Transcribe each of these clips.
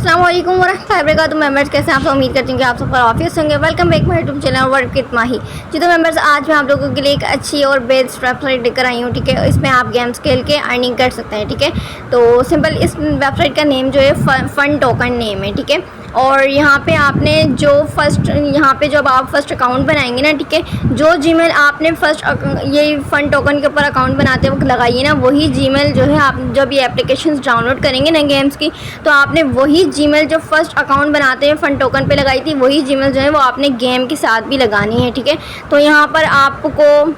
अस्सलाम वालेकुम वरहमतुल्लाहि वबरकातुहू। मेंबर्स कैसे हैं आप सब? उम्मीद करती हूँ कि आप सब पर ऑफिस होंगे। Welcome back my YouTube channel work with Mahi. जी तो मेंबर्स, आज मैं आप लोगों के लिए एक अच्छी और बेस्ट वेबसाइट लेकर आई हूँ। ठीक है, इसमें आप गेम्स खेल के अर्निंग कर सकते हैं। ठीक है, तो सिंपल इस वेबसाइट का नेम जो है फन टोकन नेम है। ठीक है, और यहाँ पे आपने जो जब आप फर्स्ट अकाउंट बनाएंगे ना, ठीक है, जो जीमेल आपने ये फन टोकन के ऊपर अकाउंट बनाते वक्त लगाइए ना, वही जीमेल जो है आप जब ये एप्लीकेशंस डाउनलोड करेंगे ना गेम्स की, तो आपने वही जीमेल जो फर्स्ट अकाउंट बनाते हैं फन टोकन पे लगाई थी, वही जीमेल जो है वो आपने गेम के साथ भी लगानी है। ठीक है, तो यहाँ पर आपको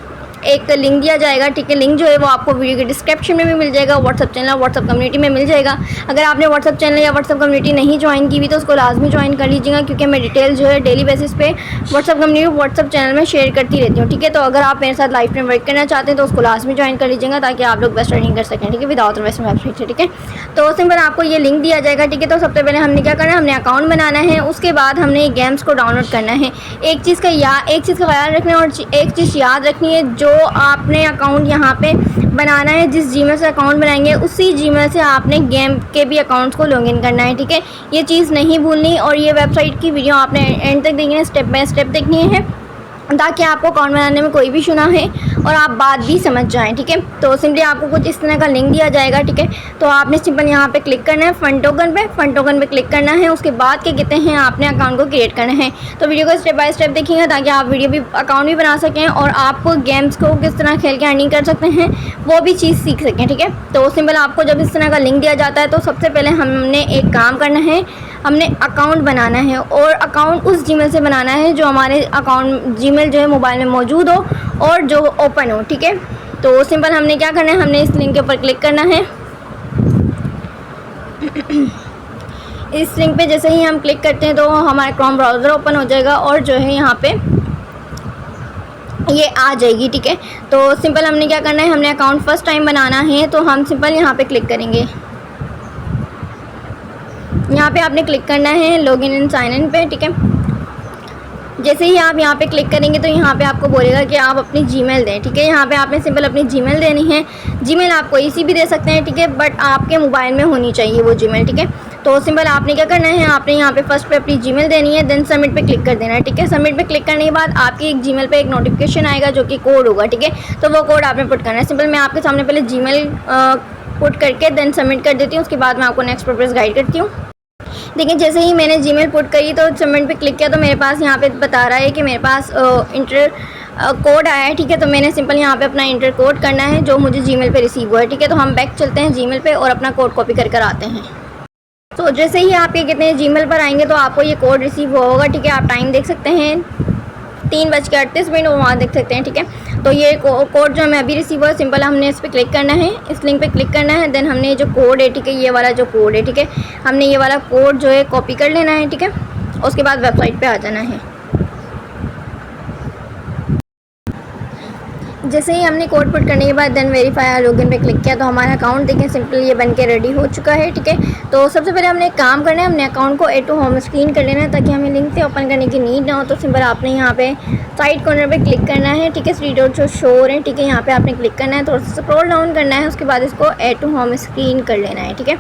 एक लिंक दिया जाएगा। ठीक है, लिंक जो है वो आपको वीडियो के डिस्क्रिप्शन में भी मिल जाएगा, व्हाट्सअप चैनल व्हाट्सअप कम्युनिटी में मिल जाएगा। अगर आपने व्हाट्सअप चैनल या व्हाट्सअप कम्युनिटी नहीं ज्वाइन की हुई तो उसको लाजमी ज्वाइन कर लीजिएगा, क्योंकि मैं डिटेल जो है डेली बेसिस पे व्हाट्सअप कम्युनिटी व्हाट्सअप चैनल में शेयर करती रहती हूँ। ठीक है, तो अगर आप मेरे साथ लाइफ में वर्क करना चाहते हैं तो उसको लाजमी ज्वाइन कर लीजिएगा, ताकि आप लोग बेस्ट अर्निंग कर सकें। ठीक है, विदाउट इन्वेस्टमेंट वेबसाइट से। ठीक है, तो सिंपल आपको ये लिंक दिया जाएगा। ठीक है, तो सबसे पहले हमने क्या करना है, हमने अकाउंट बनाना है, उसके बाद हमने गेम्स को डाउनलोड करना है। एक चीज़ का ख्याल रखना है, और एक चीज़ याद रखनी है, जो आपने अकाउंट यहाँ पे बनाना है, जिस जीमेल से अकाउंट बनाएंगे उसी जीमेल से आपने गेम के भी अकाउंट्स को लॉगिन करना है। ठीक है, ये चीज़ नहीं भूलनी, और ये वेबसाइट की वीडियो आपने एंड तक देखनी है, स्टेप बाय स्टेप देखनी है, ताकि आपको अकाउंट बनाने में कोई भी इशू ना है और आप बात भी समझ जाएं। ठीक है, तो सिंपली आपको कुछ इस तरह का लिंक दिया जाएगा। ठीक है, तो आपने सिंपल यहाँ पे क्लिक करना है फन टोकन पे क्लिक करना है। उसके बाद क्या कहते हैं, आपने अकाउंट को क्रिएट करना है। तो वीडियो को स्टेप बाय स्टेप देखिएगा, ताकि आप अकाउंट भी बना सकें और आप गेम्स को किस तरह खेल के अर्निंग कर सकते हैं वो भी चीज़ सीख सकें। ठीक है, तो सिंपल आपको जब इस तरह का लिंक दिया जाता है तो सबसे पहले हमने एक काम करना है, हमने अकाउंट बनाना है, और अकाउंट उस जीमेल से बनाना है जो हमारे अकाउंट जीमेल जो है मोबाइल में मौजूद हो और जो ओपन हो। ठीक है, तो सिंपल हमने क्या करना है, हमने इस लिंक के ऊपर क्लिक करना है। इस लिंक पे जैसे ही हम क्लिक करते हैं तो हमारा क्रोम ब्राउज़र ओपन हो जाएगा, और जो है यहाँ पे ये आ जाएगी। ठीक है, तो सिंपल हमने क्या करना है, हमने अकाउंट फर्स्ट टाइम बनाना है, तो हम सिंपल यहाँ पे क्लिक करेंगे। यहाँ पे आपने क्लिक करना है लॉगिन एंड साइन इन पे। ठीक है, जैसे ही आप यहाँ पे क्लिक करेंगे तो यहाँ पे आपको बोलेगा कि आप अपनी जीमेल दें। ठीक है, यहाँ पे आपने सिंपल अपनी जीमेल देनी है। जीमेल आप कोई सी भी दे सकते हैं। ठीक है, बट आपके मोबाइल में होनी चाहिए वो जीमेल। ठीक है, तो सिंपल आपने क्या करना है, आपने यहाँ पे फर्स्ट पे अपनी जीमेल देनी है, देन सबमिट पे क्लिक कर देना है। ठीक है, सबमिट पे क्लिक करने के बाद आपकी एक जीमेल पे एक नोटिफिकेशन आएगा जो कि कोड होगा। ठीक है, तो वो कोड आपने पुट करना है। सिंपल मैं आपके सामने पहले जीमेल पुट करके देन सबमिट कर देती हूँ, उसके बाद मैं आपको नेक्स्ट प्रोसेस गाइड करती हूँ। देखिए, जैसे ही मैंने जीमेल पुट करी तो सबमिट पे क्लिक किया तो मेरे पास यहाँ पे बता रहा है कि मेरे पास इंटर कोड आया है। ठीक है, तो मैंने सिंपल यहाँ पे अपना इंटर कोड करना है जो मुझे जीमेल पे रिसीव हुआ है। ठीक है, तो हम बैक चलते हैं जीमेल पे और अपना कोड कॉपी कर आते हैं। तो जैसे ही आप ये कहते हैं जीमेल पर आएंगे तो आपको ये कोड रिसीव हुआ होगा। ठीक है, आप टाइम देख सकते हैं 3:38 वहाँ देख सकते हैं। ठीक है, तो ये कोड जो हमें अभी रिसीव हुआ है, सिंपल हमने इस पर क्लिक करना है, इस लिंक पे क्लिक करना है, देन हमने जो कोड है, ठीक है, ये वाला जो कोड है, ठीक है, हमने ये वाला कोड जो है कॉपी कर लेना है। ठीक है, उसके बाद वेबसाइट पे आ जाना है। जैसे ही हमने कोड पुट करने के बाद देन वेरीफाई लॉगिन पे क्लिक किया तो हमारा अकाउंट देखें सिंपल ये बन के रेडी हो चुका है। ठीक है, तो सबसे पहले हमने एक काम करना है, हमने अकाउंट को ऐड टू होम स्क्रीन कर लेना है, ताकि हमें लिंक से ओपन करने की नीड ना हो। तो सिंपल आपने यहाँ पे साइड कॉर्नर पे क्लिक करना है। ठीक है, 3 डॉट जो शो हो रहे हैं, ठीक है, यहाँ पे आपने क्लिक करना है, थोड़ा सा स्क्रॉल डाउन करना है, उसके बाद इसको ऐड टू होम स्क्रीन कर लेना है। ठीक है,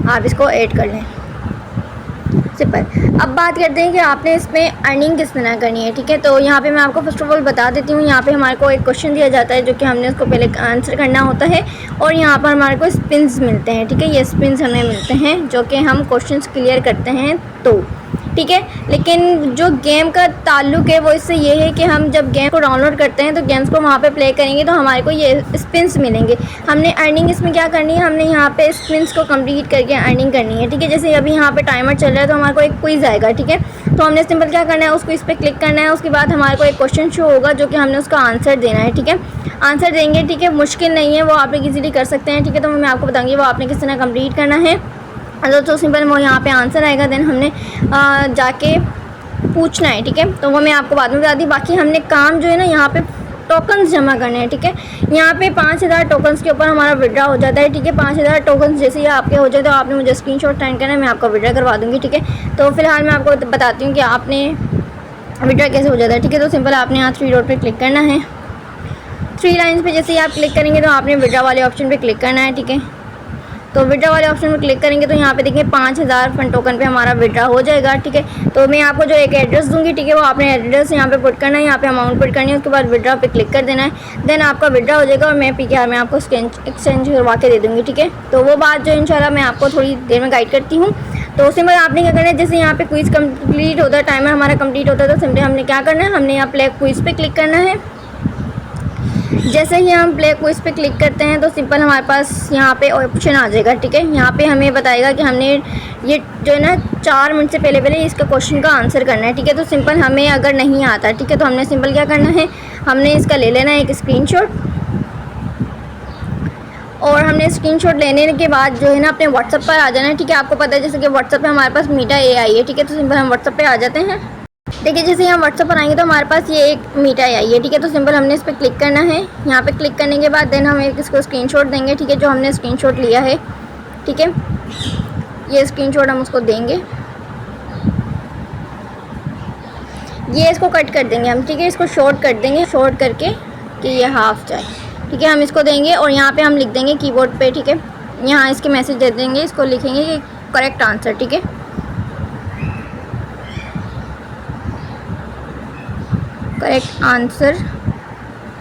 आप इसको ऐड कर लें सिंपल। अब बात करते हैं कि आपने इसमें अर्निंग किस तरह करनी है। ठीक है, तो यहाँ पे मैं आपको फर्स्ट ऑफ ऑल बता देती हूँ। यहाँ पे हमारे को एक क्वेश्चन दिया जाता है जो कि हमने उसको पहले आंसर करना होता है, और यहाँ पर हमारे को स्पिन्स मिलते हैं। ठीक है, ये स्पिन्स हमें मिलते हैं जो कि हम क्वेश्चंस क्लियर करते हैं तो। ठीक है, लेकिन जो गेम का ताल्लुक है वो इससे ये है कि हम जब गेम को डाउनलोड करते हैं तो गेम्स को वहाँ पे प्ले करेंगे तो हमारे को ये स्पिन्स मिलेंगे। हमने अर्निंग इसमें क्या करनी है, हमने यहाँ पे स्पिन्स को कंप्लीट करके अर्निंग करनी है। ठीक है, जैसे अभी यहाँ पे टाइमर चल रहा है तो हमारे को एक क्विज़ आएगा। ठीक है, तो हमने सिंपल क्या करना है, उस क्विज़ पे क्लिक करना है, उसके बाद हमारे को एक क्वेश्चन शो होगा जो कि हमने उसका आंसर देना है। ठीक है, आंसर देंगे। ठीक है, मुश्किल नहीं है, वो आप लोग ईजिली कर सकते हैं। ठीक है, तो मैं आपको बताऊँगी वो आपने किस तरह कम्प्लीट करना है। तो सिंपल वो यहाँ पे आंसर आएगा, देन हमने जाके पूछना है। ठीक है, तो वो मैं आपको बाद में बता दी। बाकी हमने काम जो है ना, यहाँ पे टोकन्स जमा करने हैं। ठीक है, यहाँ पे 5000 टोकन्स के ऊपर हमारा विड्रा हो जाता है। ठीक है, 5000 टोकन्स जैसे ही आपके हो जाए तो आपने मुझे स्क्रीनशॉट सेंड करना है, मैं आपका विड्रा करवा दूँगी। ठीक है, तो फिलहाल मैं आपको बताती हूँ कि आपने विड्रा कैसे हो जाता है। ठीक है, तो सिंपल आपने यहाँ 3 डॉट पर क्लिक करना है। 3 लाइन्स पर जैसे ही आप क्लिक करेंगे तो आपने विड्रा वाले ऑप्शन पर क्लिक करना है। ठीक है, तो विड्रा वाले ऑप्शन में क्लिक करेंगे तो यहाँ पे देखिए 5000 फंड टोकन पे हमारा विड्रा हो जाएगा, ठीक है। तो मैं आपको जो एक एड्रेस दूंगी, ठीक है, वो आपने एड्रेस यहाँ पे पुट करना है, यहाँ पे अमाउंट पुट करनी है, उसके बाद विड्रा पे क्लिक कर देना है, देन आपका विड्रा हो जाएगा और मैं PKR में आपको एक्सचेंज करवा के दे दूँगी, ठीक है। तो वो बात जो इंशाल्लाह मैं आपको थोड़ी देर में गाइड करती हूँ। तो सिंपल आपने क्या करना है, जैसे यहाँ पे क्विज़ कंप्लीट होता है, टाइमर हमारा कंप्लीट होता है, तो सिंपली हमने क्या करना है, हमने यहाँ प्ले क्विज़ पे क्लिक करना है। जैसे ही हम प्ले क्विज़ पे क्लिक करते हैं तो सिंपल हमारे पास यहाँ पे ऑप्शन आ जाएगा, ठीक है। यहाँ पे हमें बताएगा कि हमने ये जो है ना 4 मिनट से पहले इसका क्वेश्चन का आंसर करना है, ठीक है। तो सिंपल हमें अगर नहीं आता, ठीक है, तो हमने सिंपल क्या करना है, हमने इसका ले लेना है एक स्क्रीनशॉट, और हमने स्क्रीनशॉट लेने के बाद जो है ना अपने व्हाट्सएप पर आ जाना है, ठीक है। आपको पता है जैसे कि व्हाट्सएप पे हमारे पास मीटा AI है, ठीक है। तो सिंपल हम व्हाट्सएप पे आ जाते हैं। देखिए जैसे हम व्हाट्सएप पर आएंगे तो हमारे पास ये एक मीटा AI है, ठीक है। तो सिंपल हमने इस पर क्लिक करना है। यहाँ पे क्लिक करने के बाद देन हम एक इसको स्क्रीनशॉट देंगे, ठीक है, जो हमने स्क्रीनशॉट लिया है, ठीक है। ये स्क्रीनशॉट हम उसको देंगे, ये इसको कट कर देंगे हम, ठीक है, इसको शॉर्ट कर देंगे, शॉर्ट करके कि ये हाफ जाए, ठीक है। हम इसको देंगे और यहाँ पे हम लिख देंगे कीबोर्ड पे, ठीक है, यहाँ इसके मैसेज दे देंगे, इसको लिखेंगे कि करेक्ट आंसर, ठीक है। करेक्ट आंसर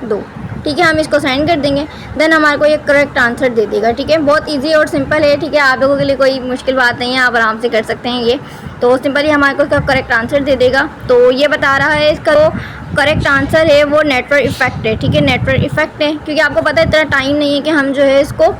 दो, ठीक है, हम इसको सेंड कर देंगे, देन हमारे को ये करेक्ट आंसर दे देगा, ठीक है। बहुत इजी और सिंपल है, ठीक है, आप लोगों के लिए कोई मुश्किल बात नहीं है, आप आराम से कर सकते हैं ये। तो सिंपली हमारे को इसका करेक्ट आंसर दे देगा। तो ये बता रहा है इसका जो करेक्ट आंसर है वो नेटवर्क इफेक्ट है, ठीक है, नेटवर्क इफेक्ट है, क्योंकि आपको पता है इतना टाइम नहीं है कि हम जो है इसको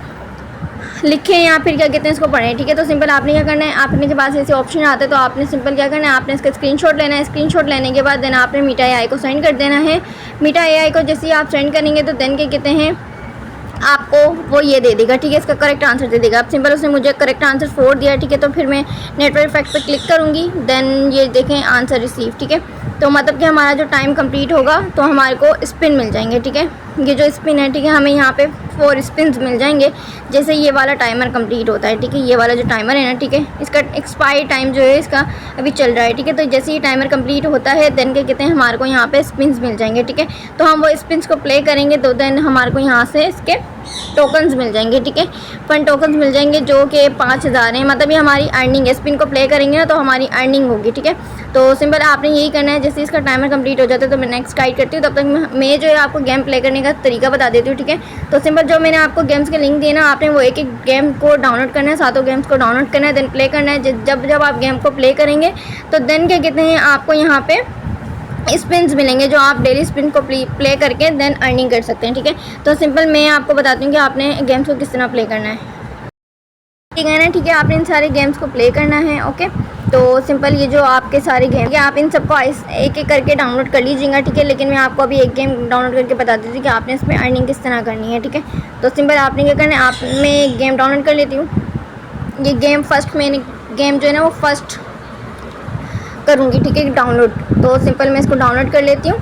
लिखें या फिर क्या कहते हैं इसको पढ़ें, ठीक है। तो सिंपल आपने क्या करना है, आपने के पास ऐसे ऑप्शन आते हैं तो आपने सिंपल क्या करना है, आपने इसका स्क्रीनशॉट लेना है, स्क्रीनशॉट लेने के बाद देन आपने मीटा AI को सेंड कर देना है। मीटा AI को जैसे ही आप सेंड करेंगे तो देन क्या कहते हैं आपको वो ये दे देगा, ठीक है, इसका करेक्ट आंसर दे देगा। आप सिंपल उसने मुझे करेक्ट आंसर 4 दिया, ठीक है। तो फिर मैं नेटवर्क इफेक्ट पे क्लिक करूँगी, देन ये देखें आंसर रिसीव, ठीक है। तो मतलब कि हमारा जो टाइम कंप्लीट होगा तो हमारे को स्पिन मिल जाएंगे, ठीक है। ये जो स्पिन है, ठीक है, हमें यहाँ पे 4 स्पिन्स मिल जाएंगे जैसे ये वाला टाइमर कंप्लीट होता है, ठीक है। ये वाला जो टाइमर है ना, ठीक है, इसका एक्सपायरी टाइम जो है इसका अभी चल रहा है, ठीक है। तो जैसे ही टाइमर कंप्लीट होता है देन क्या कहते हैं हमारे को यहाँ पे स्पिन्स मिल जाएंगे, ठीक है। तो हम वो स्पिन्स को प्ले करेंगे तो देन हमारे को यहाँ से इसके टोकन्स मिल जाएंगे, ठीक है, फंड टोकन्स मिल जाएंगे जो कि 5000 हैं, मतलब ये हमारी अर्निंग है। स्पिन को प्ले करेंगे ना तो हमारी अर्निंग होगी, ठीक है। तो सिंपल आपने यही करना है। जैसे इसका टाइमर कंप्लीट हो जाता है तो मैं नेक्स्ट गाइड करती हूँ, तब तक मैं जो है आपको गेम प्ले करने का तरीका बता देती हूँ, ठीक है। तो सिंपल जो मैंने आपको गेम्स के लिंक दिए ना, आपने वो एक एक गेम को डाउनलोड करना है, सातों गेम्स को डाउनलोड करना है, देन प्ले करना है। जब आप गेम को प्ले करेंगे तो देन क्या कहते हैं आपको यहाँ पे स्पिन्स मिलेंगे जो आप डेली स्पिन को प्ले करके देन अर्निंग कर सकते हैं, ठीक है। तो सिंपल मैं आपको बताती हूँ कि आपने गेम्स को किस तरह प्ले करना है, ठीक है ना, ठीक है। आपने इन सारे गेम्स को प्ले करना है, ओके। तो सिंपल ये जो आपके सारे गेम है आप इन सबको एक एक करके डाउनलोड कर लीजिएगा, ठीक है। लेकिन मैं आपको अभी एक गेम डाउनलोड करके बता देती हूँ कि आपने इसमें अर्निंग किस तरह करनी है, ठीक है। तो सिंपल आपने क्या करना है, आप मैं एक गेम डाउनलोड कर लेती हूँ। ये गेम फर्स्ट मैंने गेम जो है ना वो फर्स्ट करूँगी, ठीक है, डाउनलोड। तो सिंपल मैं इसको डाउनलोड कर लेती हूँ।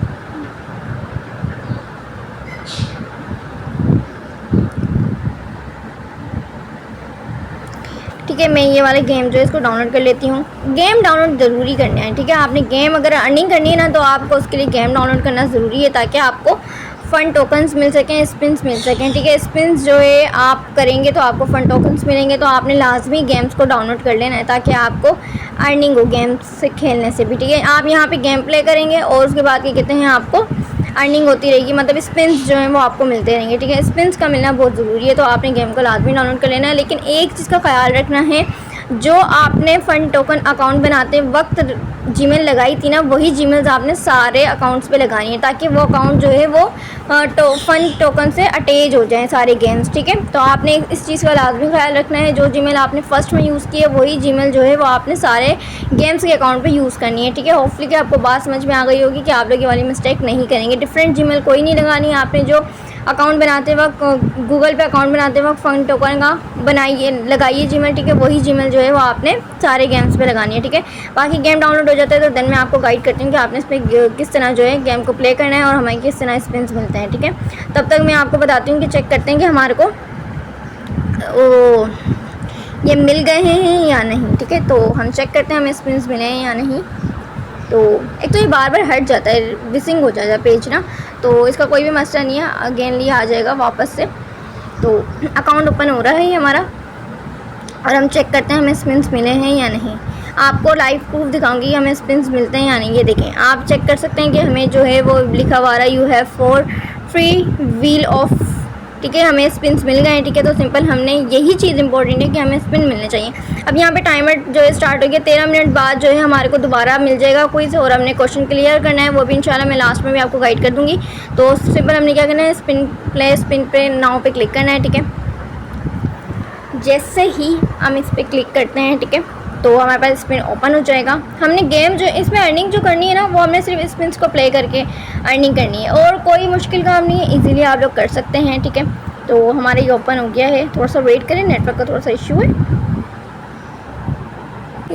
ठीक है, मैं ये वाले गेम जो है इसको डाउनलोड कर लेती हूँ। गेम डाउनलोड ज़रूरी करना है, ठीक है। आपने गेम अगर अर्निंग करनी है ना तो आपको उसके लिए गेम डाउनलोड करना ज़रूरी है ताकि आपको फ़ंड टोकन्स मिल सकें, स्पिन्स मिल सकें, ठीक है। स्पिन्स जो है आप करेंगे तो आपको फ़ंड टोकन्स मिलेंगे। तो आपने लाजमी गेम्स को डाउनलोड कर लेना है ताकि आपको अर्निंग हो गेम्स से खेलने से भी, ठीक है। आप यहाँ पे गेम प्ले करेंगे और उसके बाद क्या कहते हैं आपको अर्निंग होती रहेगी, मतलब स्पिन्स जो हैं वो आपको मिलते रहेंगे, ठीक है। स्पिन्स का मिलना बहुत ज़रूरी है, तो आपने गेम को लाजमी डाउनलोड कर लेना है। लेकिन एक चीज़ का ख्याल रखना है, जो आपने फ़ंड टोकन अकाउंट बनाते वक्त जीमेल लगाई थी ना, वही जीमेल्स आपने सारे अकाउंट्स पे लगानी है ताकि वो अकाउंट जो है वो फ़ंड टोकन से अटैच हो जाएं सारे गेम्स, ठीक है। तो आपने इस चीज़ का लाजमी ख्याल रखना है, जो जीमेल आपने फ़र्स्ट में यूज़ की है वही जीमेल जो है वो आपने सारे गेम्स के अकाउंट पे यूज़ करनी है, ठीक है। होपफुली कि आपको बात समझ में आ गई होगी कि आप लोग ये वाली मिस्टेक नहीं करेंगे। डिफरेंट जीमेल कोई नहीं लगानी है। आपने जो अकाउंट बनाते वक्त गूगल पे अकाउंट बनाते वक्त फ़ंड टोकन का बनाइए लगाइए जीमेल, ठीक है, वही जीमेल जो है वो आपने सारे गेम्स पे लगानी है, ठीक है। बाकी गेम डाउनलोड हो जाता है तो देन मैं आपको गाइड करती हूँ कि आपने इस पर किस तरह जो है गेम को प्ले करना है और हमें किस तरह स्पिन्स मिलते हैं, ठीक है। तब तक मैं आपको बताती हूँ कि चेक करते हैं कि हमारे को ये मिल गए हैं या नहीं, ठीक है। तो हम चेक करते हैं हमें स्पिन्स मिले हैं या नहीं। तो एक तो ये बार बार हट जाता है, विसिंग हो जाता है पेज ना, तो इसका कोई भी मसला नहीं है, अगेनली आ जाएगा वापस से। तो अकाउंट ओपन हो रहा है ये हमारा, और हम चेक करते हैं हमें स्पिन्स मिले हैं या नहीं। आपको लाइव प्रूफ दिखाऊंगी कि हमें स्पिन्स मिलते हैं या नहीं। ये देखें, आप चेक कर सकते हैं कि हमें जो है वो लिखा हुआ रहा है you have 4 free wheel of, ठीक है, हमें स्पिन्स मिल गए हैं, ठीक है। तो सिंपल हमने यही चीज़ इंपॉर्टेंट है कि हमें स्पिन मिलने चाहिए। अब यहाँ पे टाइमर जो है स्टार्ट हो गया, 13 मिनट बाद जो है हमारे को दोबारा मिल जाएगा क्विज, और हमने क्वेश्चन क्लियर करना है, वो भी इंशाल्लाह मैं लास्ट में भी आपको गाइड कर दूँगी। तो सिंपल हमने क्या करना है, स्पिन पे नाउ पे क्लिक करना है, ठीक है। जैसे ही हम इस पर क्लिक करते हैं, ठीक है, तो हमारे पास स्पिन ओपन हो जाएगा। हमने गेम जो इसमें अर्निंग जो करनी है ना, वो हमने सिर्फ स्पिन्स को प्ले करके अर्निंग करनी है, और कोई मुश्किल काम नहीं है, इजीली आप लोग कर सकते हैं, ठीक है। तो हमारे ये ओपन हो गया है, थोड़ा सा वेट करें, नेटवर्क का थोड़ा सा इशू है।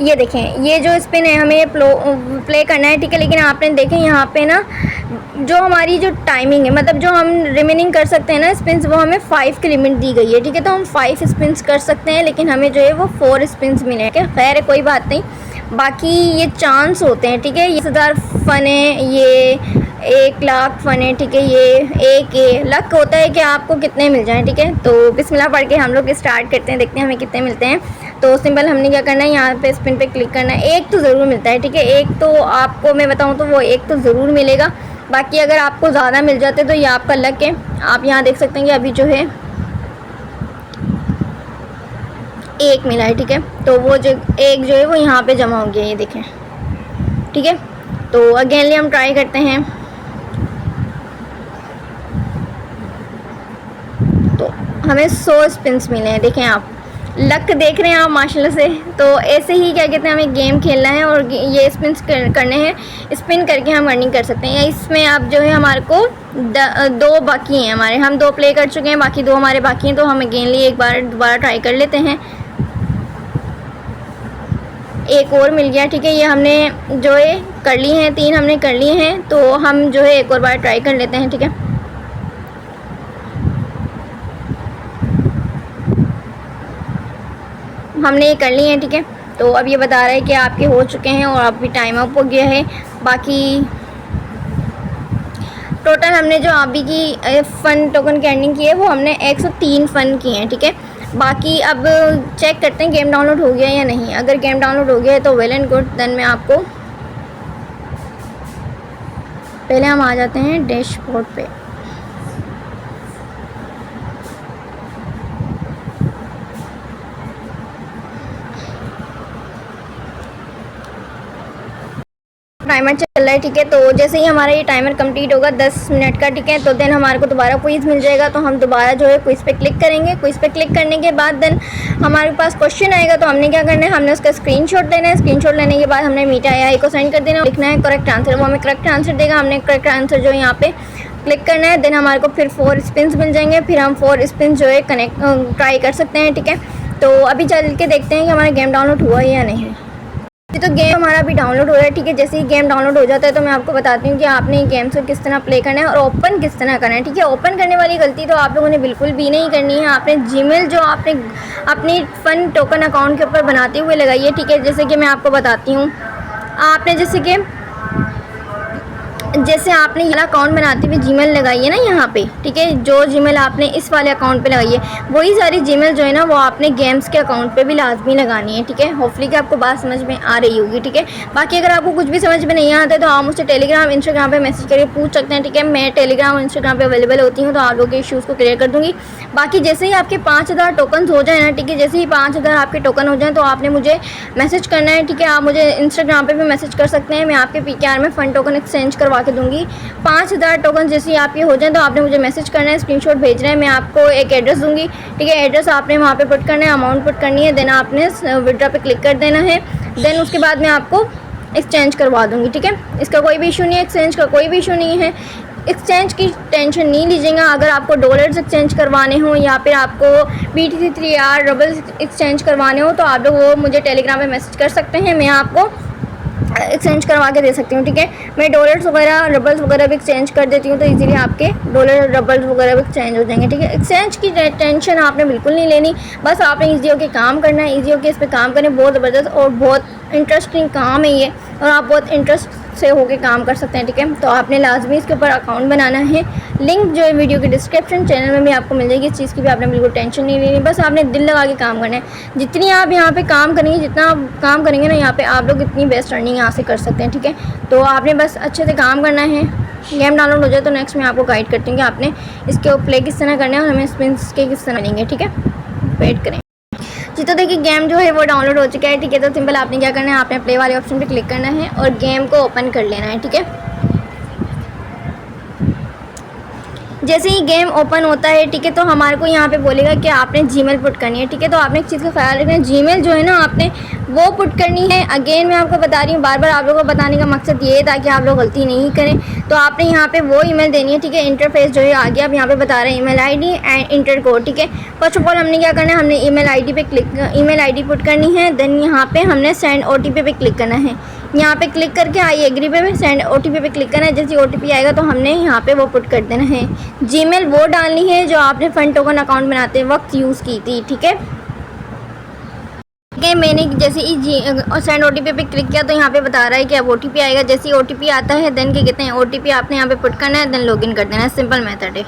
ये देखें, ये जो स्पिन है हमें प्ले करना है, ठीक है। लेकिन आपने देखें यहाँ पे ना जो हमारी जो टाइमिंग है, मतलब जो हम रिमेनिंग कर सकते हैं ना स्पिन्स, वो हमें 5 की लिमिट दी गई है, ठीक है। तो हम 5 स्पिन्स कर सकते हैं, लेकिन हमें जो है वो 4 स्पिन्स मिले हैं, खैर है, कोई बात नहीं। बाकी ये चांस होते हैं, ठीक है। ये 10,000 फ़न है, ये 1 लाख फ़न है, ठीक है। ये लक होता है कि आपको कितने मिल जाएं, ठीक है। तो बिस्मिल्लाह पढ़ के हम लोग स्टार्ट करते हैं, देखते हैं हमें कितने मिलते हैं। तो सिंपल हमने क्या करना है, यहाँ पे स्पिन पे क्लिक करना है। एक तो ज़रूर मिलता है, ठीक है, एक तो आपको मैं बताऊँ तो वो एक तो ज़रूर मिलेगा। बाकी अगर आपको ज़्यादा मिल जाते तो ये आपका लक है। आप यहाँ देख सकते हैं कि अभी जो है 1 मिला है, ठीक है। तो वो जो 1 जो है वो यहाँ पे जमा हो गया, ये देखें, ठीक है। तो अगेनली हम ट्राई करते हैं। तो हमें 100 स्पिन्स मिले हैं, देखें आप, लक देख रहे हैं आप माशाल्लाह से। तो ऐसे ही क्या कहते हैं, हमें गेम खेलना है और ये स्पिन्स करने हैं, स्पिन करके हम अर्निंग कर सकते हैं। इसमें आप जो है हमारे को 2 बाकी हैं हमारे, हम 2 प्ले कर चुके हैं, बाकी 2 हमारे बाकी हैं। तो हम अगेनली एक बार दोबारा ट्राई कर लेते हैं। एक और मिल गया, ठीक है। ये हमने जो है कर ली हैं, 3 हमने कर लिए हैं। तो हम जो है एक और बार ट्राई कर लेते हैं, ठीक है। हमने ये कर लिए हैं, ठीक है। तो अब ये बता रहा है कि आपके हो चुके हैं और अभी टाइम अप हो गया है। बाकी टोटल हमने जो अभी की फ़न टोकन की अर्निंग की है वो हमने 103 फ़न की हैं, ठीक है। बाकी अब चेक करते हैं गेम डाउनलोड हो गया या नहीं। अगर गेम डाउनलोड हो गया है तो वेल एंड गुड, देन मैं आपको पहले हम आ जाते हैं डैशबोर्ड पे। टाइमर चल रहा है, ठीक है। तो जैसे ही हमारा ये टाइमर कंप्लीट होगा 10 मिनट का, ठीक है, तो देन हमारे को दोबारा क्विज़ मिल जाएगा। तो हम दोबारा जो है क्विज़ पे क्लिक करेंगे। क्विज़ पे क्लिक करने के बाद देन हमारे पास क्वेश्चन आएगा। तो हमने क्या करना है, हमने उसका स्क्रीनशॉट लेना है। स्क्रीनशॉट लेने के बाद हमने मीटा AI को सेंड कर देना, लिखना है करेक्ट आंसर, वो हमें करेक्ट आंसर देगा। हमने करेक्ट आंसर जो यहाँ पे क्लिक करना है, देन हमारे को फिर 4 स्पिन्स मिल जाएंगे। फिर हम 4 स्पिन जो है ट्राई कर सकते हैं, ठीक है। तो अभी चल के देखते हैं कि हमारा गेम डाउनलोड हुआ है या नहीं। तो गेम हमारा अभी डाउनलोड हो रहा है, ठीक है। जैसे ही गेम डाउनलोड हो जाता है तो मैं आपको बताती हूँ कि आपने गेम्स को किस तरह प्ले करना है और ओपन किस तरह करना है, ठीक है। ओपन करने वाली गलती तो आप लोगों ने बिल्कुल भी नहीं करनी है। आपने जीमेल जो आपने अपनी फ़न टोकन अकाउंट के ऊपर बनाते हुए लगाई है, ठीक है। जैसे कि मैं आपको बताती हूँ, आपने जैसे आपने ये अकाउंट बनाते हुए जीमेल लगाई है ना यहाँ पे, ठीक है। जो जीमेल आपने इस वाले अकाउंट पे लगाई है वही सारी जीमेल जो है ना वो आपने गेम्स के अकाउंट पे भी लाजमी लगानी है, ठीक है। होपफुली कि आपको बात समझ में आ रही होगी, ठीक है। बाकी अगर आपको कुछ भी समझ में नहीं आता है तो आप मुझसे टेलीग्राम इंस्टाग्राम पे मैसेज करके पूछ सकते हैं, ठीक है। मैं टेलीग्राम और इंस्टाग्राम पे अवेलेबल होती हूँ, तो आप लोगों के इशूज़ को क्लियर कर दूँगी। बाकी जैसे ही आपके 5000 टोकन हो जाए ना, ठीक है, जैसे ही 5000 आपके टोकन हो जाए तो आपने मुझे मैसेज करना है, ठीक है। आप मुझे इंस्टाग्राम पर भी मैसेज कर सकते हैं, मैं आपके PKR में फ़न टोकन एक्सचेंज करवा के दूँगी। 5000 टोकन जैसे आपके हो जाए तो आपने मुझे मैसेज करना है, स्क्रीनशॉट भेजना है। मैं आपको एक एड्रेस दूंगी, ठीक है। एड्रेस आपने वहाँ पे पुट करना है, अमाउंट पुट करनी है, देन आपने विड्रॉ पे क्लिक कर देना है। देन उसके बाद मैं आपको एक्सचेंज करवा दूंगी, ठीक है। इसका कोई भी इशू नहीं है, एक्सचेंज का कोई भी इशू नहीं है। एक्सचेंज की टेंशन नहीं लीजिएगा। अगर आपको डॉलर्स एक्सचेंज करवाने हो या फिर आपको BTC 3R रबल्स एक्सचेंज करवाने हो तो आप लोग वो मुझे टेलीग्राम पे मैसेज कर सकते हैं, मैं आपको एक्सचेंज करवा के दे सकती हूँ, ठीक है। मैं डॉलर्स वगैरह रबल्स वगैरह भी एक्सचेंज कर देती हूँ, तो इजीली आपके डॉलर रबल्स वगैरह भी एक्सचेंज हो जाएंगे, ठीक है। एक्सचेंज की टेंशन आपने बिल्कुल नहीं लेनी, बस आपने ईजी होकर काम करना है। ईजी होकर इस पर काम करें, बहुत ज़बरदस्त और बहुत इंटरेस्टिंग काम है ये, और आप बहुत इंटरेस्ट से होके काम कर सकते हैं, ठीक है। तो आपने लाजमी इसके ऊपर अकाउंट बनाना है। लिंक जो है वीडियो के डिस्क्रिप्शन चैनल में भी आपको मिल जाएगी। इस चीज़ की भी आपने बिल्कुल टेंशन नहीं लेनी, बस आपने दिल लगा के काम करना है। जितनी आप यहाँ पे काम करेंगे, जितना आप काम करेंगे ना यहाँ पे, आप लोग इतनी बेस्ट अर्निंग यहाँ से कर सकते हैं, ठीक है। तो आपने बस अच्छे से काम करना है। गेम डाउनलोड हो जाए तो नेक्स्ट मैं आपको गाइड करती हूँ कि आपने इसके प्ले किस तरह करना है और हमें स्पिन्स के किस तरह मिलेंगे, ठीक है। वेट करें जी। तो देखिए गेम जो है वो डाउनलोड हो चुका है, ठीक है। तो सिंपल आपने क्या करना है, आपने प्ले वाले ऑप्शन पे क्लिक करना है और गेम को ओपन कर लेना है, ठीक है। जैसे ही गेम ओपन होता है, ठीक है, तो हमारे को यहाँ पे बोलेगा कि आपने जीमेल पुट करनी है, ठीक है। तो आपने एक चीज़ का ख्याल रखना है, जीमेल जो है ना आपने वो पुट करनी है। अगेन मैं आपको बता रही हूँ, बार बार आप लोगों को बताने का मकसद ये है ताकि आप लोग गलती नहीं करें। तो आपने यहाँ पे वो ईमेल देनी है, ठीक है। इंटरफेस जो है आगे आप यहाँ पे बता रहे हैं email ID and inter code, ठीक है। फर्स्ट ऑफ ऑल हमने क्या करना है, हमने ईमेल आईडी पुट करनी है। देन यहाँ पे हमने सेंड OTP पे क्लिक करना है। यहाँ पे क्लिक करके आई एग्री पे सेंड OTP पे क्लिक करना है। जैसे OTP आएगा तो हमने यहाँ पे वो पुट कर देना है। जीमेल वो डालनी है जो आपने फन टोकन अकाउंट बनाते वक्त यूज़ की थी, ठीक है। मैंने जैसे ही सेंड OTP पे क्लिक किया तो यहाँ पे बता रहा है कि अब OTP आएगा। जैसे ही OTP आता है देन क्या कहते हैं, OTP आपने यहाँ पे पुट करना है, देन लॉगिन कर देना है। सिंपल मेथड है।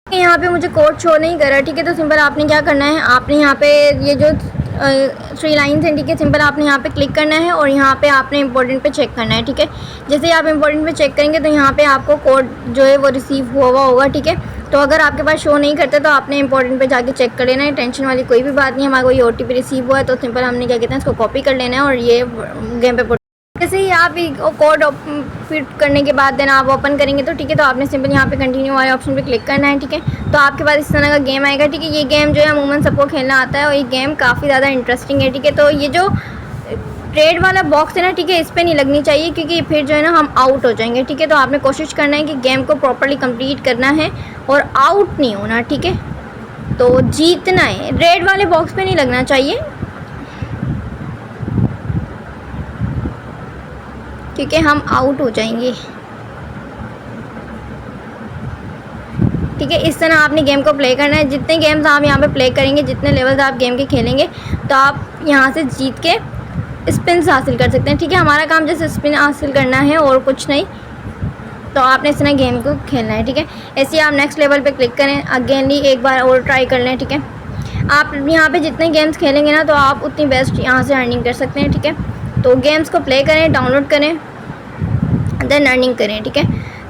यहाँ पे मुझे कोड शो नहीं कर रहा, ठीक है। तो सिंपल आपने क्या करना है, आपने यहाँ पे ये जो 3 लाइन्स हैं, ठीक है, सिंपल आपने यहाँ पे क्लिक करना है और यहाँ पे आपने इंपॉर्टेंट पे चेक करना है, ठीक है। जैसे ही आप इंपॉर्टेंट पे चेक करेंगे तो यहाँ पे आपको कोड जो है वो रिसीव हुआ होगा, ठीक है। तो अगर आपके पास शो नहीं करता तो आपने इंपॉर्टेंट पे जाके चेक कर लेना है। टेंशन वाली कोई भी बात नहीं। हमारे को ये OTP रिसीव हुआ है तो सिंपल हमने क्या कहते हैं, इसको कॉपी कर लेना है और ये गेम पे जैसे ही आप कोड फिट करने के बाद देन आप ओपन करेंगे तो ठीक है। तो आपने सिंपल यहाँ पे कंटिन्यू वाले ऑप्शन पे क्लिक करना है, ठीक है। तो आपके पास इस तरह का गेम आएगा, ठीक है। ये गेम जो है अमूमन सबको खेलना आता है और ये गेम काफ़ी ज़्यादा इंटरेस्टिंग है, ठीक है। तो ये जो ट्रेड वाला बॉक्स है ना, ठीक है, इस पर नहीं लगनी चाहिए क्योंकि फिर जो है ना हम आउट हो जाएंगे, ठीक है। तो आपने कोशिश करना है कि गेम को प्रॉपर्ली कंप्लीट करना है और आउट नहीं होना, ठीक है। तो जीतना है, रेड वाले बॉक्स पे नहीं लगना चाहिए क्योंकि हम आउट हो जाएंगे, ठीक है। इस तरह आपने गेम को प्ले करना है। जितने गेम्स आप यहाँ पे प्ले करेंगे, जितने लेवल्स आप गेम के खेलेंगे तो आप यहाँ से जीत के स्पिन्स हासिल कर सकते हैं, ठीक है। हमारा काम जैसे स्पिन हासिल करना है और कुछ नहीं। तो आपने इस तरह गेम को खेलना है, ठीक है। ऐसे ही आप नेक्स्ट लेवल पे क्लिक करें, अगेनली एक बार और ट्राई कर लें, ठीक है। आप यहाँ पे जितने गेम्स खेलेंगे ना तो आप उतनी बेस्ट यहाँ से अर्निंग कर सकते हैं, ठीक है। तो गेम्स को प्ले करें, डाउनलोड करें, देन अर्निंग करें, ठीक है।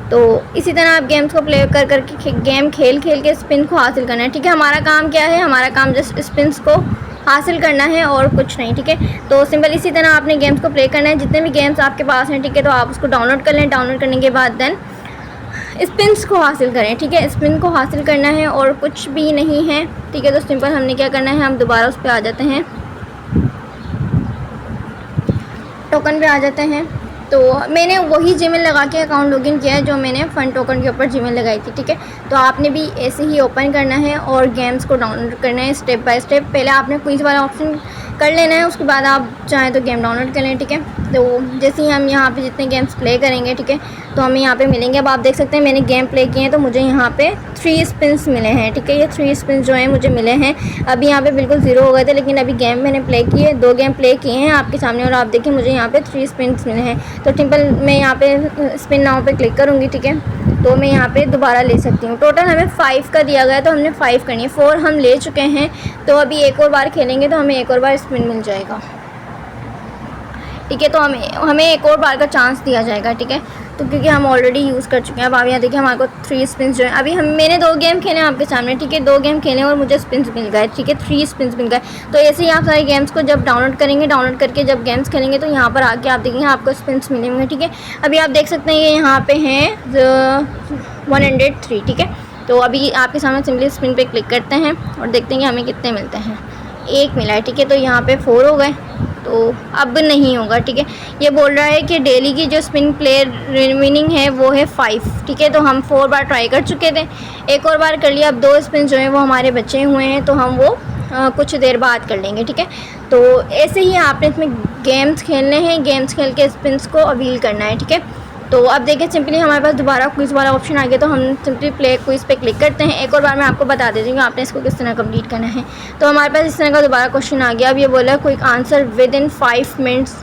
तो इसी तरह आप गेम्स को प्ले कर करके गेम खेल के स्पिन को हासिल करना है, ठीक है। हमारा काम क्या है, हमारा काम जस्ट स्पिन्स को हासिल करना है और कुछ नहीं, ठीक है। तो सिंपल इसी तरह आपने गेम्स को प्ले करना है। जितने भी गेम्स आपके पास हैं, ठीक है, तो आप उसको डाउनलोड कर लें। डाउनलोड करने के बाद देन स्पिन्स को हासिल करें, ठीक है। स्पिन को हासिल करना है और कुछ भी नहीं है, ठीक है। तो सिंपल हमने क्या करना है, हम दोबारा उस पर आ जाते हैं, टोकन पे आ जाते हैं। तो मैंने वही जीमेल लगा के अकाउंट लॉगिन किया है जो मैंने फन टोकन के ऊपर जीमेल लगाई थी, ठीक है। तो आपने भी ऐसे ही ओपन करना है और गेम्स को डाउनलोड करना है स्टेप बाय स्टेप। पहले आपने क्विज वाला ऑप्शन कर लेना है, उसके बाद आप चाहें तो गेम डाउनलोड कर लें, ठीक है। तो जैसे ही हम यहाँ पे जितने गेम्स प्ले करेंगे, ठीक है, तो हमें यहाँ पे मिलेंगे। अब आप देख सकते हैं मैंने गेम प्ले किए हैं तो मुझे यहाँ पे 3 स्पिन्स मिले हैं, ठीक है। ये 3 स्पिन्स जो हैं मुझे मिले हैं। अभी यहाँ पे बिल्कुल 0 हो गए थे, लेकिन अभी गेम मैंने प्ले किए, 2 गेम प्ले किए हैं आपके सामने और आप देखिए मुझे यहाँ पे 3 स्पिन्स मिले हैं। तो सिंपल मैं यहाँ पे स्पिन नाउ पे क्लिक करूँगी, ठीक है। तो मैं यहाँ पे दोबारा ले सकती हूँ। टोटल हमें 5 का दिया गया तो हमने 5 करनी है। 4 हम ले चुके हैं तो अभी एक और बार खेलेंगे तो हमें एक और बार स्पिन मिल जाएगा, ठीक है। तो हमें एक और बार का चांस दिया जाएगा, ठीक है। तो क्योंकि हम ऑलरेडी यूज़ कर चुके हैं। अब आप यहाँ देखिए हमारे को 3 स्पिन्स जो है, अभी मैंने 2 गेम खेले हैं आपके सामने, ठीक है। 2 गेम खेले और मुझे स्पिन्स मिल गए, ठीक है। 3 स्पिन्स मिल गए। तो ऐसे ही आप सारे गेम्स को जब डाउनलोड करेंगे, डाउनलोड करके जब गेम्स खेलेंगे तो यहाँ पर आके आप देखेंगे आपको स्पिन्स मिलेंगे, ठीक है। अभी आप देख सकते हैं ये यहाँ पे हैं 103, ठीक है। तो अभी आपके सामने सिंपली स्पिन पे क्लिक करते हैं और देखते हैं कि हमें कितने मिलते हैं। 1 मिला है, ठीक है। तो यहाँ पे 4 हो गए, तो अब नहीं होगा, ठीक है। ये बोल रहा है कि डेली की जो स्पिन प्ले रिमेनिंग है वो है 5, ठीक है। तो हम 4 बार ट्राई कर चुके थे, एक और बार कर लिया। अब 2 स्पिन जो हैं वो हमारे बचे हुए हैं तो हम वो कुछ देर बाद कर लेंगे, ठीक है। तो ऐसे ही आपने इसमें गेम्स खेलने हैं, गेम्स खेल के स्पिन्स को अवील करना है, ठीक है। तो अब देखिए सिंपली हमारे पास दोबारा क्विज़ वाला ऑप्शन आ गया तो हम सिंपली प्ले क्विज़ पे क्लिक करते हैं। एक और बार मैं आपको बता देती हूँ कि आपने इसको किस तरह कंप्लीट करना है। तो हमारे पास इस तरह का दोबारा क्वेश्चन आ गया। अब ये बोला quick answer within 5 minutes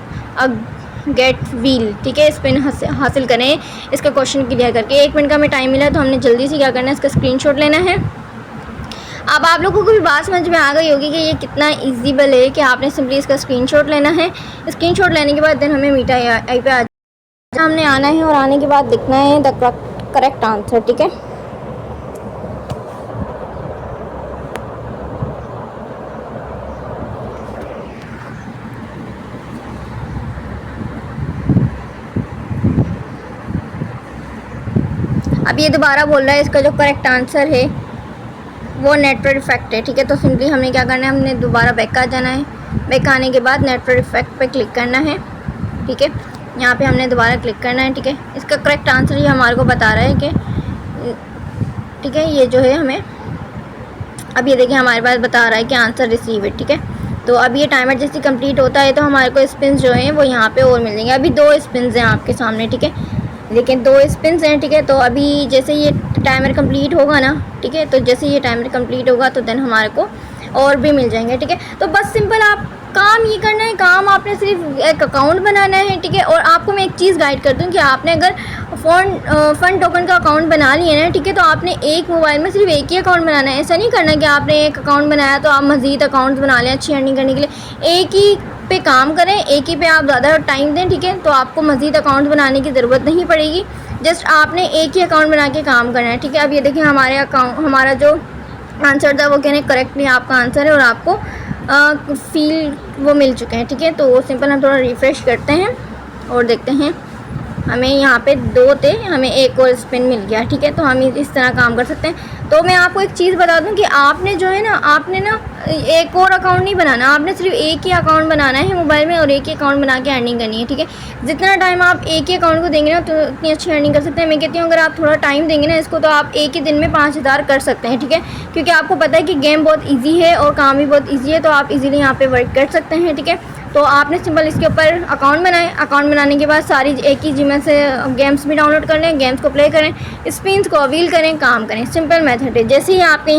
get wheel, ठीक है, स्पिन हासिल करें इसका क्वेश्चन क्लियर करके। 1 मिनट का हमें टाइम मिला तो हमने जल्दी से क्या करना है, इसका स्क्रीनशॉट लेना है। अब आप लोगों को भी बात समझ में आ गई होगी कि ये कितना ईजीबल है कि आपने सिंपली इसका स्क्रीनशॉट लेना है। स्क्रीनशॉट लेने के बाद देन हमें मीटा आई पे हमने आना है और आने के बाद लिखना है द करेक्ट आंसर, ठीक है। अब ये दोबारा बोल रहा है इसका जो करेक्ट आंसर है वो नेटवर्क इफेक्ट है, ठीक है। तो सिंपली हमें क्या करना है, हमने दोबारा बैक आ जाना है। बैक आने के बाद नेटवर्क इफेक्ट पे क्लिक करना है, ठीक है। यहाँ पे हमने दोबारा क्लिक करना है, ठीक है। इसका करेक्ट आंसर ये हमारे को बता रहा है कि, ठीक है, ये जो है हमें अब ये देखिए हमारे पास बता रहा है कि आंसर रिसीव है, ठीक है। तो अब ये टाइमर जैसे कंप्लीट होता है तो हमारे को स्पिन्स जो हैं वो यहाँ पे और मिल जाएंगे। अभी 2 स्पिन्स हैं आपके सामने, ठीक है, लेकिन 2 स्पिन्स हैं, ठीक है। तो अभी जैसे ये टाइमर कंप्लीट होगा ना, ठीक है, तो जैसे ये टाइमर कंप्लीट होगा तो देन हमारे को और भी मिल जाएंगे, ठीक है। तो बस सिंपल आप काम ये करना है, काम आपने सिर्फ एक अकाउंट बनाना है, ठीक है। और आपको मैं एक चीज़ गाइड कर दूँ कि आपने अगर फंड टोकन का अकाउंट बना लिया ना, ठीक है, तो आपने एक मोबाइल में सिर्फ एक ही अकाउंट बनाना है। ऐसा नहीं करना कि आपने एक अकाउंट बनाया तो आप मज़ीद अकाउंट्स बना लें अच्छी अर्निंग करने के लिए। एक ही पे काम करें, एक ही पे आप ज़्यादा टाइम दें, ठीक है। तो आपको मज़ीद अकाउंट बनाने की ज़रूरत नहीं पड़ेगी, जस्ट आपने एक ही अकाउंट बना के काम करना है, ठीक है। अब ये देखिए हमारा जो आंसर था वो कहने करेक्टली आपका आंसर है और आपको फील वो मिल चुके हैं, ठीक है। तो सिंपल हम थोड़ा रिफ़्रेश करते हैं और देखते हैं हमें यहाँ पे 2 थे, हमें एक और स्पिन मिल गया, ठीक है। तो हम इस तरह काम कर सकते हैं। तो मैं आपको एक चीज़ बता दूं कि आपने जो है ना, आपने ना एक और अकाउंट नहीं बनाना, आपने सिर्फ एक ही अकाउंट बनाना है मोबाइल में और एक ही अकाउंट बना के अर्निंग करनी है, ठीक है। जितना टाइम आप एक ही अकाउंट को देंगे ना तो उतनी अच्छी अर्निंग कर सकते हैं। मैं कहती हूँ अगर आप थोड़ा टाइम देंगे ना इसको तो आप एक ही दिन में 5000 कर सकते हैं, ठीक है। क्योंकि आपको पता है कि गेम बहुत ईजी है और काम भी बहुत ईजी है, तो आप इजीली यहाँ पे वर्क कर सकते हैं, ठीक है। तो आपने सिंपल इसके ऊपर अकाउंट बनाएं। अकाउंट बनाने के बाद सारी एक ही जिम से गेम्स भी डाउनलोड कर लें, गेम्स को प्ले करें, स्पिन्स को अवील करें, काम करें। सिंपल मेथड है। जैसे ही आपके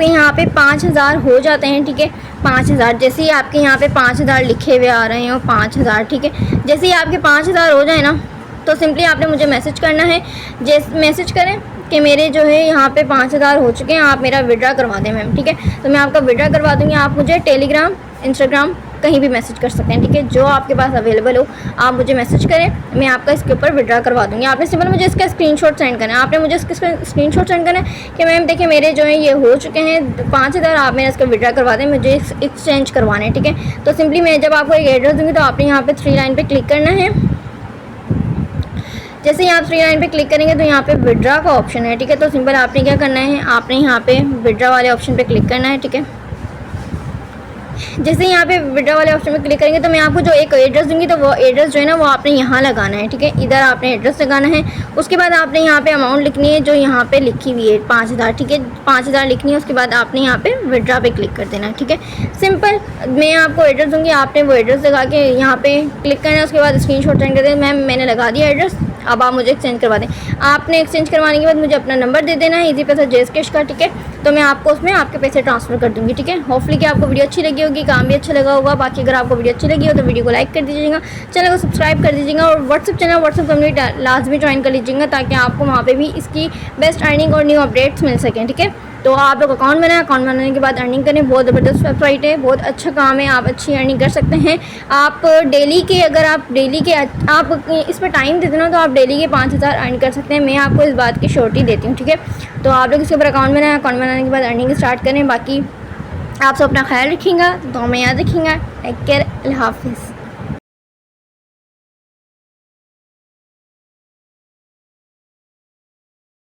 यहाँ पे 5000 हो जाते हैं, ठीक है, 5000, जैसे ही आपके यहाँ पे 5000 लिखे हुए आ रहे हैं और 5000, ठीक है, जैसे ही आपके 5000 हो जाए ना तो सिंपली आपने मुझे मैसेज करना है। जैसे मैसेज करें कि मेरे जो है यहाँ पे 5000 हो चुके हैं, आप मेरा विड्रा करवा दें मैम, ठीक है। तो मैं आपका विड्रा करवा दूँगी। आप मुझे टेलीग्राम, इंस्टाग्राम कहीं भी मैसेज कर सकते हैं, ठीक है। जो आपके पास अवेलेबल हो आप मुझे मैसेज करें, मैं आपका इसके ऊपर विड्रा करवा दूँगी। आपने सिंपल मुझे इसका स्क्रीनशॉट सेंड करना है। आपने मुझे इसका स्क्रीनशॉट सेंड करना है कि मैम देखिए मेरे जो है ये हो चुके हैं 5000, आप मेरा इसका विड्रा करवा दें, मुझे एक्सचेंज करवाना है, ठीक है। तो सिंपली मैं जब आपको एक एड्रेस दूँगी तो आपने यहाँ पर 3 लाइन पर क्लिक करना है। जैसे ही आप 3 लाइन पे क्लिक करेंगे तो यहाँ पे विड्रा का ऑप्शन है, ठीक है। तो सिंपल आपने क्या करना है, आपने यहाँ पे विड्रा वाले ऑप्शन पे क्लिक करना है, ठीक है। जैसे यहाँ पे विड्रा वाले ऑप्शन पे क्लिक करेंगे तो मैं आपको जो एक एड्रेस दूंगी तो वो एड्रेस जो है ना वो आपने यहाँ लगाना है, ठीक है। इधर आपने एड्रेस लगाना है। उसके बाद आपने यहाँ पे अमाउंट लिखनी है जो यहाँ पे लिखी हुई है 5000, ठीक है, 5000 लिखनी है। उसके बाद आपने यहाँ पे विड्रा पे क्लिक कर देना है, ठीक है। सिंपल मैं आपको एड्रेस दूँगी, आपने वो एड्रेस लगा के यहाँ पे क्लिक करना है। उसके बाद स्क्रीनशॉट सेंड कर देना, मैम मैंने लगा दिया एड्रेस, अब आप मुझे एक्सचेंज करवा दें। आपने एक्सचेंज करवाने के बाद मुझे अपना नंबर दे देना है इजी पैसा जेस कैश का, ठीक है। तो मैं आपको उसमें आपके पैसे ट्रांसफ़र कर दूँगी, ठीक है। होपफुली कि आपको वीडियो अच्छी लगी होगी, काम भी अच्छा लगा होगा। बाकी अगर आपको वीडियो अच्छी लगी हो तो वीडियो को लाइक कर दीजिएगा, चैनल को सब्सक्राइब कर दीजिएगा और व्हाट्सअप कम्युनिटी लाजमी ज्वाइन कर लीजिएगा ताकि आपको वहाँ पर भी इसकी बेस्ट अर्निंग और न्यू अपडेट्स मिल सकें, ठीक है। तो आप लोग अकाउंट बनाएं, अकाउंट बनाने के बाद अर्निंग करें। बहुत ज़बरदस्त वेबसाइट है, बहुत अच्छा काम है, आप अच्छी अर्निंग कर सकते हैं। आप डेली के आप इस पर टाइम देते ना तो आप डेली के 5000 अर्न कर सकते हैं। मैं आपको इस बात की श्योरिटी देती हूँ, ठीक है। तो आप लोग इसके ऊपर अकाउंट बनाएं, अकाउंट बनाने के बाद अर्निंग स्टार्ट करें। बाकी आप सब अपना ख्याल रखिएगा, तो हमें याद रखिएगा। टेक केयर, अल्लाह हाफिज़।